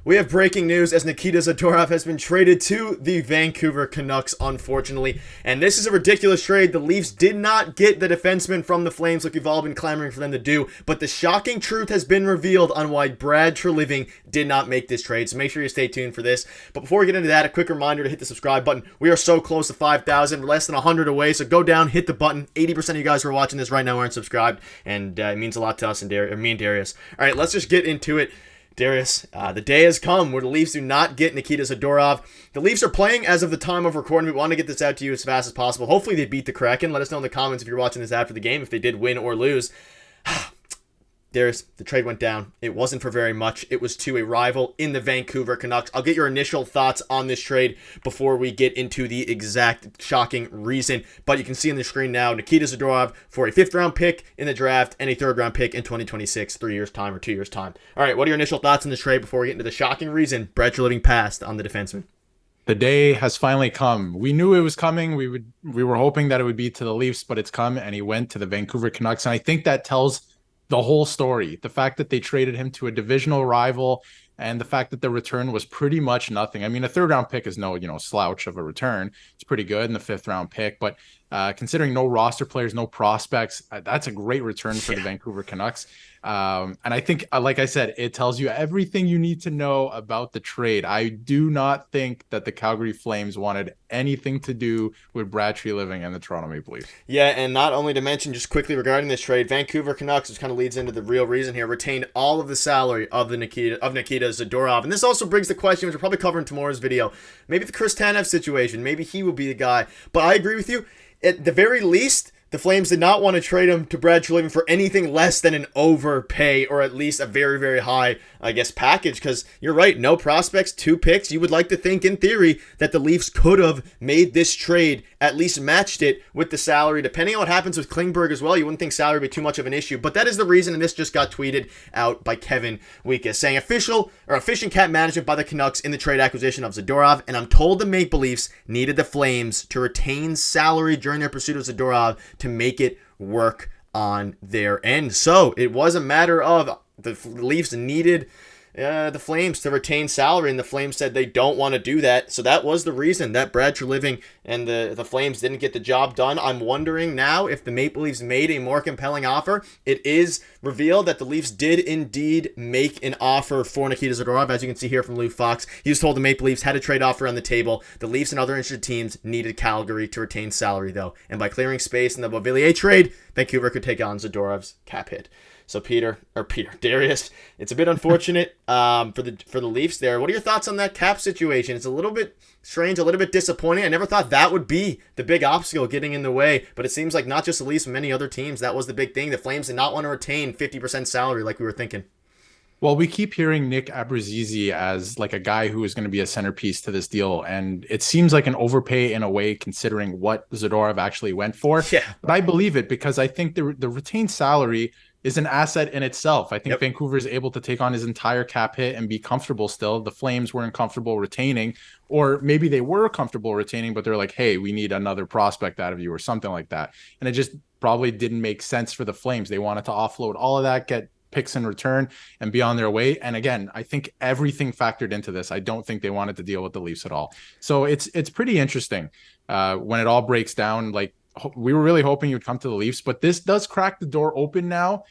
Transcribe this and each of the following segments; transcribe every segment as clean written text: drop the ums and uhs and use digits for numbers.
We have breaking news as Nikita Zadorov has been traded to the Vancouver Canucks, unfortunately. And this is a ridiculous trade. The Leafs did not get the defenseman from the Flames like we've all been clamoring for them to do. But the shocking truth has been revealed on why Brad Treliving did not make this trade. So make sure you stay tuned for this. But before we get into that, a quick reminder to hit the subscribe button. We are so close to 5,000. We're less than 100 away. So go down, hit the button. 80% of you guys who are watching this right now aren't subscribed. And it means a lot to us and me and Darius. All right, let's just get into it. Darius, the day has come where the Leafs do not get Nikita Zadorov. The Leafs are playing as of the time of recording. We want to get this out to you as fast as possible. Hopefully they beat the Kraken. Let us know in the comments if you're watching this after the game, if they did win or lose. Darius, the trade went down. It wasn't for very much. It was to a rival in the Vancouver Canucks. I'll get your initial thoughts on this trade before we get into the exact shocking reason. But you can see on the screen now, Nikita Zadorov for a 5th-round pick in the draft and a 3rd-round pick in 2026, 3 years' time or 2 years' time. All right, what are your initial thoughts on this trade before we get into the shocking reason Brad Treliving passed on the defenseman? The day has finally come. We knew it was coming. We were hoping that it would be to the Leafs, but it's come, and he went to the Vancouver Canucks. And I think that tells the whole story. The fact that they traded him to a divisional rival and the fact that the return was pretty much nothing. I mean, a 3rd-round pick is no, slouch of a return. It's pretty good in the 5th-round pick, but considering no roster players, no prospects, that's a great return for the Vancouver Canucks. And I think, like I said, it tells you everything you need to know about the trade. I do not think that the Calgary Flames wanted anything to do with Brad Treliving and the Toronto Maple Leafs. Yeah, and not only to mention, just quickly regarding this trade, Vancouver Canucks, which kind of leads into the real reason here, retained all of the salary of Nikita Zadorov. And this also brings the question, which we'll probably cover in tomorrow's video, maybe the Chris Tanev situation. Maybe he will be the guy. But I agree with you. At the very least, the Flames did not want to trade him to Brad Treliving for anything less than an overpay or at least a very, very high, package. Because you're right, no prospects, 2 picks. You would like to think, in theory, that the Leafs could have made this trade, at least matched it with the salary. Depending on what happens with Klingberg as well, you wouldn't think salary would be too much of an issue. But that is the reason, and this just got tweeted out by Kevin Weekes, saying efficient cap management by the Canucks in the trade acquisition of Zadorov. And I'm told the Maple Leafs needed the Flames to retain salary during their pursuit of Zadorov to make it work on their end. So it was a matter of the Leafs needed the Flames to retain salary, and the Flames said they don't want to do that. So that was the reason that Brad Treliving and the Flames didn't get the job done. I'm wondering now if the Maple Leafs made a more compelling offer. It is revealed that the Leafs did indeed make an offer for Nikita Zadorov, as you can see here from Lou Fox. He was told the Maple Leafs had a trade offer on the table. The Leafs and other interested teams needed Calgary to retain salary, though. And by clearing space in the Beauvillier trade, Vancouver could take on Zadorov's cap hit. So Darius, it's a bit unfortunate for the Leafs there. What are your thoughts on that cap situation? It's a little bit strange, a little bit disappointing. I never thought that would be the big obstacle getting in the way, but it seems like not just the Leafs, many other teams, that was the big thing. The Flames did not want to retain 50% salary like we were thinking. Well, we keep hearing Nick Abruzzese as like a guy who is going to be a centerpiece to this deal, and it seems like an overpay in a way considering what Zadorov actually went for. Yeah. But I believe it because I think the retained salary is an asset in itself. I think Vancouver is able to take on his entire cap hit and be comfortable still. The Flames weren't comfortable retaining, or maybe they were comfortable retaining, but they're like, hey, we need another prospect out of you or something like that. And it just probably didn't make sense for the Flames. They wanted to offload all of that, get picks in return, and be on their way. And again, I think everything factored into this. I don't think they wanted to deal with the Leafs at all. So it's pretty interesting when it all breaks down. Like, we were really hoping you'd come to the Leafs, but this does crack the door open now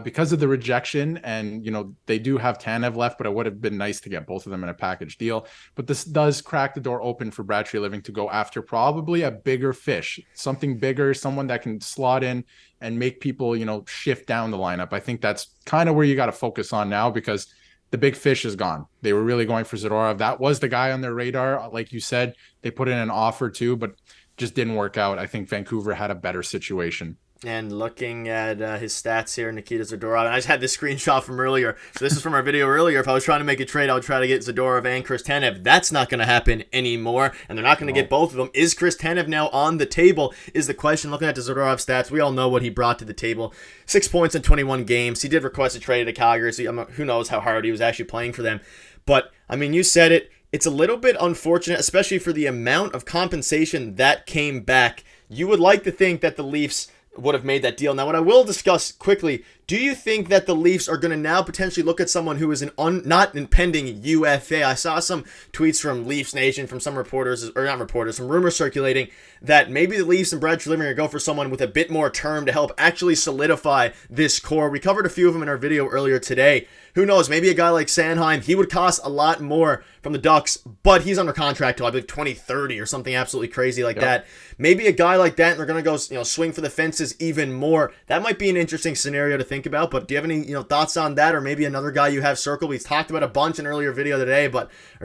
because of the rejection. And, they do have Tanev left, but it would have been nice to get both of them in a package deal. But this does crack the door open for Brad Treliving to go after probably a bigger fish, something bigger, someone that can slot in and make people, shift down the lineup. I think that's kind of where you got to focus on now because the big fish is gone. They were really going for Zadorov. That was the guy on their radar. Like you said, they put in an offer too, but just didn't work out. I think Vancouver had a better situation. And looking at his stats here, Nikita Zadorov, and I just had this screenshot from earlier. So this is from our video earlier. If I was trying to make a trade, I would try to get Zadorov and Chris Tanev. That's not going to happen anymore, and they're not going to get both of them. Is Chris Tanev now on the table is the question. Looking at the Zadorov stats, we all know what he brought to the table. 6 points in 21 games. He did request a trade to Calgary, so who knows how hard he was actually playing for them. But, you said it. It's a little bit unfortunate, especially for the amount of compensation that came back. You would like to think that the Leafs would have made that deal. Now, what I will discuss quickly, Do you think that the Leafs are going to now potentially look at someone who is not impending UFA? I saw some tweets from Leafs Nation, from some reporters, or not reporters, some rumors circulating that maybe the Leafs and Brad Treliving are going to go for someone with a bit more term to help actually solidify this core. We covered a few of them in our video earlier today. Who knows? Maybe a guy like Sanheim, he would cost a lot more from the Ducks, but he's under contract till I believe 2030 or something absolutely crazy like that. Maybe a guy like that, and they're going to go, swing for the fences even more. That might be an interesting scenario to think about. But do you have any, thoughts on that, or maybe another guy you have circled? We've talked about a bunch in an earlier video today, or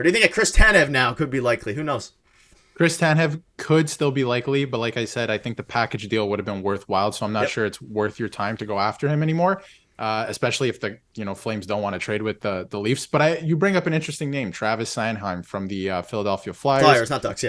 do you think that Chris Tanev now could be likely? Who knows? Chris Tanev could still be likely, but like I said, I think the package deal would have been worthwhile. So I'm not sure it's worth your time to go after him anymore. Especially if the Flames don't want to trade with the Leafs. But you bring up an interesting name, Travis Sanheim from the Philadelphia Flyers. Flyers, not Ducks,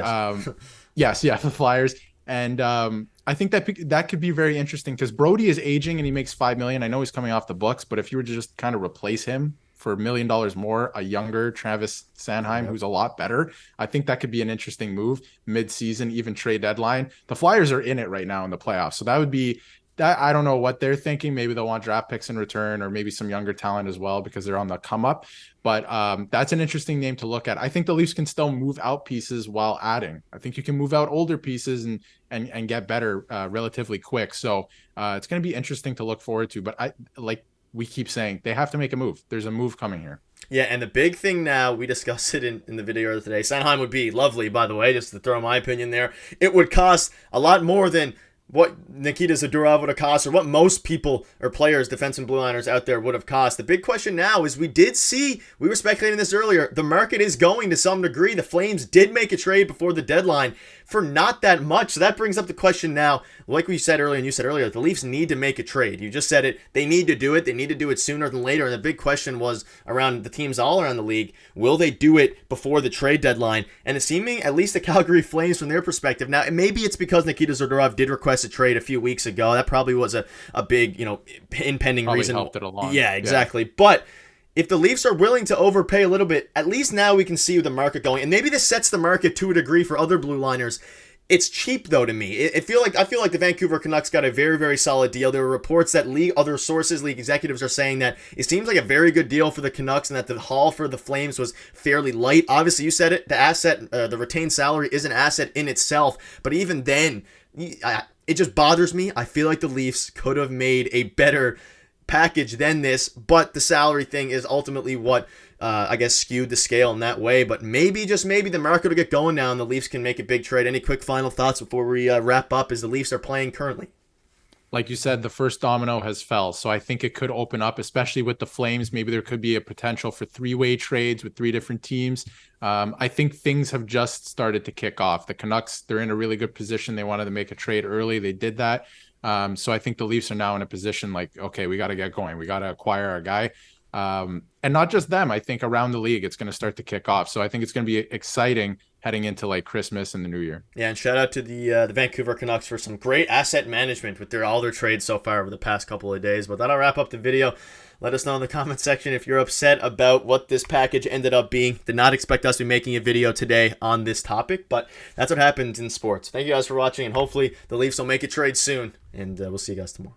yes. The Flyers. And I think that could be very interesting because Brody is aging and he makes $5 million. I know he's coming off the books, but if you were to just kind of replace him for $1 million more, a younger Travis Sanheim, who's a lot better, I think that could be an interesting move mid-season, even trade deadline. The Flyers are in it right now in the playoffs, so that would be. I don't know what they're thinking. Maybe they'll want draft picks in return, or maybe some younger talent as well because they're on the come up. But that's an interesting name to look at. I think the Leafs can still move out pieces while adding. I think you can move out older pieces and get better relatively quick. So it's going to be interesting to look forward to. But like we keep saying, they have to make a move. There's a move coming here. Yeah, and the big thing now, we discussed it in the video today. Sanheim would be lovely, by the way, just to throw my opinion there. It would cost a lot more than what Nikita Zadorov would have cost, or what most people or players, defensemen, blue liners out there would have cost. The big question now is we were speculating this earlier, the market is going to some degree. The Flames did make a trade before the deadline for not that much. So that brings up the question now, like we said earlier and you said earlier, the Leafs need to make a trade. You just said it. They need to do it. They need to do it sooner than later. And the big question was around the teams all around the league, will they do it before the trade deadline? And it's seeming, at least the Calgary Flames from their perspective, now maybe it's because Nikita Zadorov did request a trade a few weeks ago. That probably was a big, impending probably reason. Helped it along. Yeah, exactly. Yeah. But if the Leafs are willing to overpay a little bit, at least now we can see the market going. And maybe this sets the market to a degree for other blue liners. It's cheap, though, to me. I feel like the Vancouver Canucks got a very, very solid deal. There were reports that other sources, league executives are saying that it seems like a very good deal for the Canucks and that the haul for the Flames was fairly light. Obviously, you said it, the retained salary is an asset in itself. But even then, it just bothers me. I feel like the Leafs could have made a better package than this, but the salary thing is ultimately what skewed the scale in that way. But maybe, just maybe, the market will get going now and the Leafs can make a big trade. Any quick final thoughts before we wrap up as the Leafs are playing currently? Like you said, the first domino has fell. So I think it could open up, especially with the Flames. Maybe there could be a potential for three-way trades with three different teams. I think things have just started to kick off. The Canucks, they're in a really good position. They wanted to make a trade early. They did that. So I think the Leafs are now in a position like, okay, we got to get going. We got to acquire our guy. And not just them. I think around the league, it's going to start to kick off. So I think it's going to be exciting heading into like Christmas and the New Year. Yeah, and shout out to the Vancouver Canucks for some great asset management with all their trades so far over the past couple of days. But that'll wrap up the video. Let us know in the comment section if you're upset about what this package ended up being. Did not expect us to be making a video today on this topic, but that's what happens in sports. Thank you guys for watching, and hopefully the Leafs will make a trade soon, and we'll see you guys tomorrow.